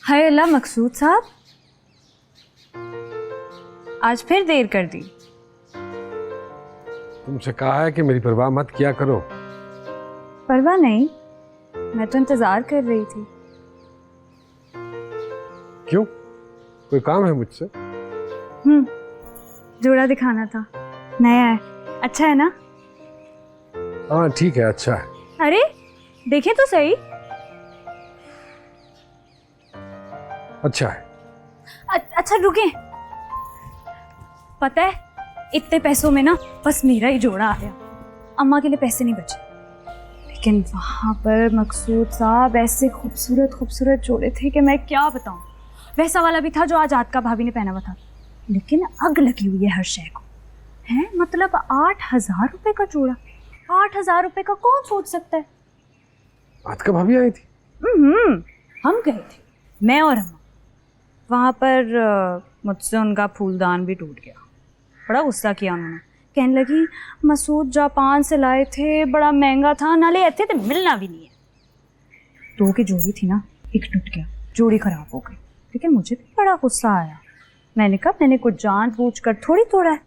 हाय अल्लाह मकसूद साहब, आज फिर देर कर दी। तुमसे कहा है कि मेरी परवाह मत किया करो। परवाह नहीं, मैं तो इंतजार कर रही थी। क्यों, कोई काम है मुझसे? जोड़ा दिखाना था, नया है, अच्छा है ना? हाँ ठीक है, अच्छा है। अरे देखे तो सही। अच्छा है। अच्छा रुके, पता है इतने पैसों में ना बस मेरा ही जोड़ा आया, अम्मा के लिए पैसे नहीं बचे। लेकिन वहां पर मकसूद साहब ऐसे खूबसूरत खूबसूरत जोड़े थे कि मैं क्या बताऊं। वैसा वाला भी था जो आज आतका भाभी ने पहना हुआ था, लेकिन अग लगी हुई है हर शय को। है मतलब 8,000 रुपए का जोड़ा। 8,000 रुपए का कौन सोच सकता है। आतका भाभी आई थी? हम गए थे, मैं और अम्मा। वहां पर मुझसे उनका फूलदान भी टूट गया। बड़ा गुस्सा किया उन्होंने, कहने लगी मसूद जापान से लाए थे, बड़ा महंगा था, नाले ऐसे तो मिलना भी नहीं है। दो की जोड़ी थी ना, एक टूट गया, जोड़ी खराब हो गई। लेकिन मुझे भी बड़ा गुस्सा आया। मैंने कहा मैंने कुछ जानबूझ कर थोड़ी तोड़ा है।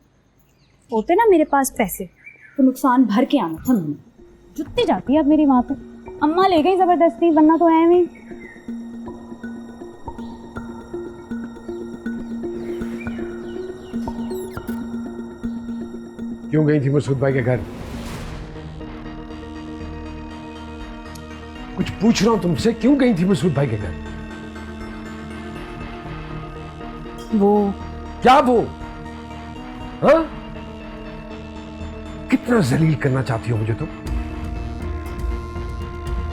होते ना मेरे पास पैसे तो नुकसान भर के आना था। मैंने जुटती जाती है अब मेरी वहां पे। अम्मा ले गई जबरदस्ती, वरना तो है नहीं। क्यों गई थी मसूद भाई के घर? कुछ पूछ रहा हूं तुमसे, क्यों गई थी मसूद भाई के घर? वो क्या वो? हाँ? कितना जलील करना चाहती हो मुझे तुम?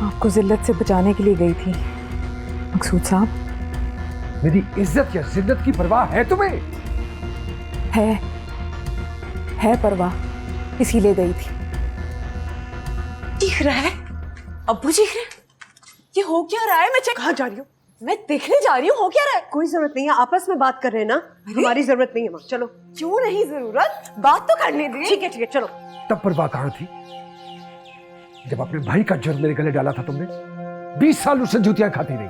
आपको जिल्लत से बचाने के लिए गई थी मकसूद साहब। मेरी इज्जत या जिल्लत की परवाह है तुम्हें? है परवाह, इसीलिए गई थी। चीख रहा है अब्बू, चीख रहे हैं। ये हो क्या रहा है? मैं कहाँ जा रही हूँ? मैं देखने जा रही हूँ, हो क्या रहा है? कोई जरूरत नहीं है, आपस में बात कर रहे हैं ना। हमारी जरूरत नहीं है माँ, चलो। क्यों नहीं जरूरत? बात तो करने दे। ठीक है चलो। तब परवाह कहां थी जब अपने भाई का जुर्म मेरे गले डाला था तुमने? 20 साल उससे जूतियां खाती रही,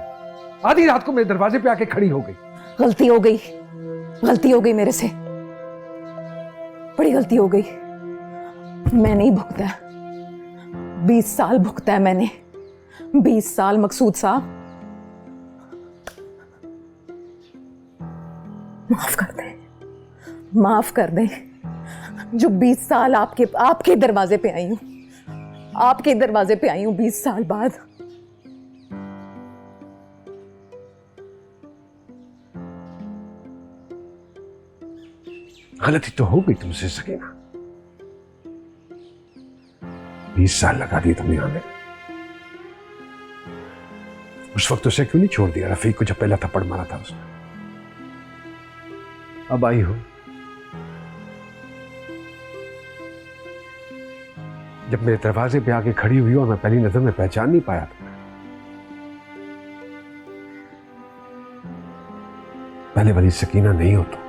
आधी रात को मेरे दरवाजे पे आके खड़ी हो गई। गलती हो गई मेरे से, बड़ी गलती हो गई। मैं नहीं भुगता, 20 साल भुगता है मैंने, 20 साल मकसूद साहब। माफ कर दे जो 20 साल आपके दरवाजे पे आई हूं, आपके दरवाजे पे आई हूं 20 साल बाद। गलती तो हो गई तुमसे सकीना, 20 साल लगा दिए तुमने आने। उस वक्त उसे क्यों नहीं छोड़ दिया रफीक को, जब पहला थप्पड़ मारा था उसने? अब आई हो जब मेरे दरवाजे पे आके खड़ी हुई और मैं पहली नजर में पहचान नहीं पाया था। पहले वाली सकीना नहीं हो तुम।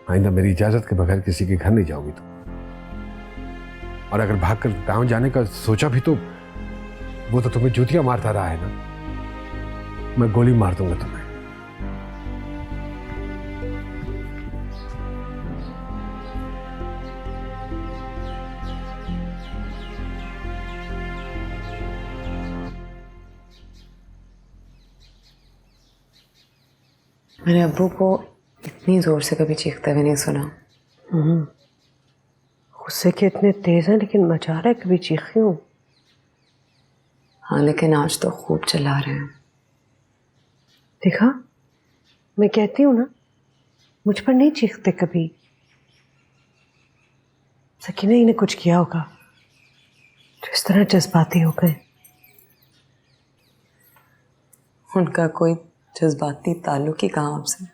आइंदा मेरी इजाजत के बगैर किसी के घर नहीं जाओगी तुम। और अगर भागकर गांव जाने का सोचा भी तो वो तो तुम्हें जूतियां मारता रहा है ना। मैं गोली मार दूंगा तुम्हें। मैंने अब्बू को इतनी जोर से कभी चीखते हुए नहीं सुना। गुस्से के इतने तेज हैं, लेकिन मचा रहा है कभी चीखी हूँ। हाँ लेकिन आज तो खूब चिल्ला रहे हैं। देखा, मैं कहती हूँ ना, मुझ पर नहीं चीखते कभी। सकीना ही ने कुछ किया होगा तो इस तरह जज्बाती हो गए। उनका कोई जज्बाती ताल्लुक ही कहाँ आपसे।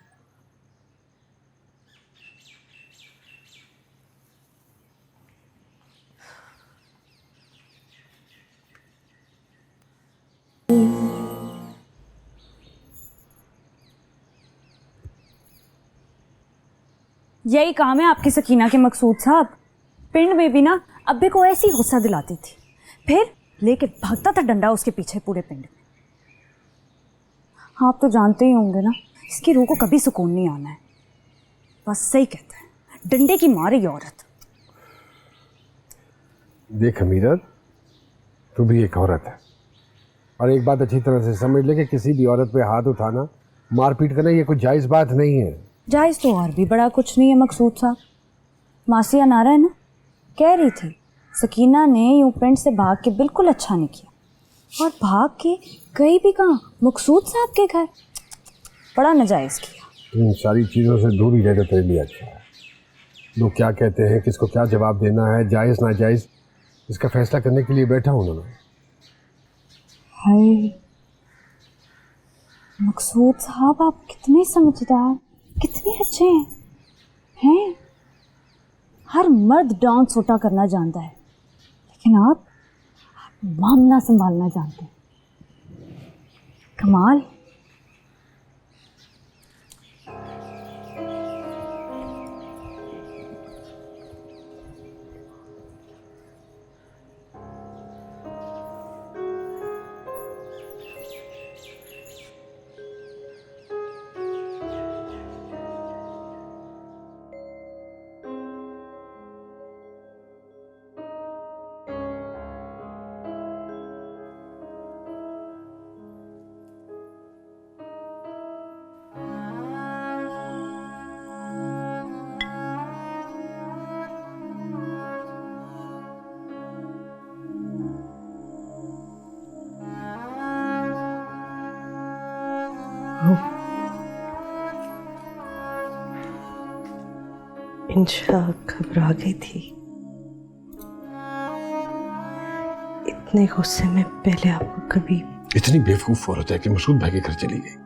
यही काम है आपकी सकीना के मकसूद साहब। पिंड में भी ना अब्बे को ऐसी गुस्सा दिलाती थी, फिर लेके भागता था डंडा उसके पीछे पूरे पिंड में। आप तो जानते ही होंगे ना, इसकी रूह को कभी सुकून नहीं आना है। बस सही कहते हैं, डंडे की मार ये औरत। देख अमीरत, तू भी एक औरत है, और एक बात अच्छी तरह से समझ ले कि किसी भी औरत पे हाथ उठाना, मारपीट करना, ये कोई जायज़ बात नहीं है। जायज़ तो और भी बड़ा कुछ नहीं है मकसूद साहब। मासिया नारा है ना, कह रही थी सकीना ने यूं पिंड से भाग के बिल्कुल अच्छा नहीं किया, और भाग के गई भी कहाँ, मकसूद साहब के घर। बड़ा नाजायज़ किया। इन सारी चीज़ों से दूर ही रहना तेरे लिए अच्छा है। लोग क्या कहते हैं, किसको क्या जवाब देना है, जायज़ नाजायज़, इसका फैसला करने के लिए बैठा हूँ ना मैं। हाय मकसूद साहब, आप कितने समझदार, कितने अच्छे हैं। हर मर्द डांस छोटा करना जानता है, लेकिन आप मामला संभालना जानते हैं। कमाल। इंशा घबरा गई थी। इतने गुस्से में पहले आपको कभी। इतनी बेवकूफ औरत है कि मसूद भाई के घर चली गई।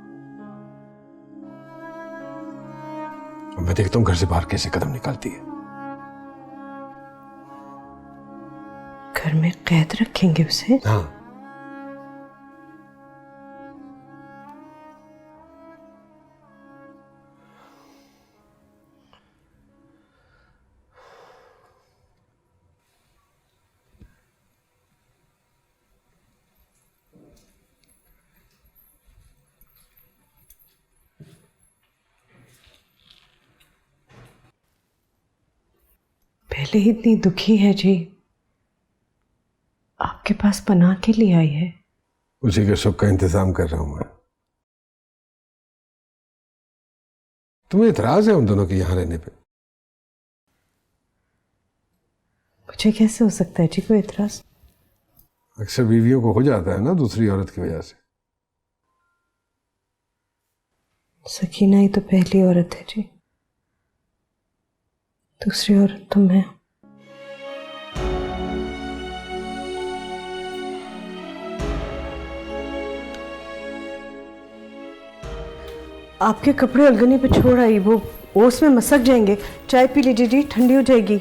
मैं देखता हूँ घर से बाहर कैसे कदम निकालती है। घर में कैद रखेंगे उसे? हाँ, पहले ही इतनी दुखी है जी, आपके पास पनाह के लिए आई है। उसी के सुख का इंतजाम कर रहा हूं मैं। तुम्हें इतराज है उन दोनों के यहां रहने पे? मुझे कैसे हो सकता है जी कोई इतराज? अक्सर बीवियों को हो जाता है ना, दूसरी औरत की वजह से। सकीना ही तो पहली औरत है जी, दूसरी औरत तो मैं। आपके कपड़े अलगनी पे छोड़ आई, वो ओस में मसक जाएंगे। चाय पी लीजिए जी, ठंडी हो जाएगी।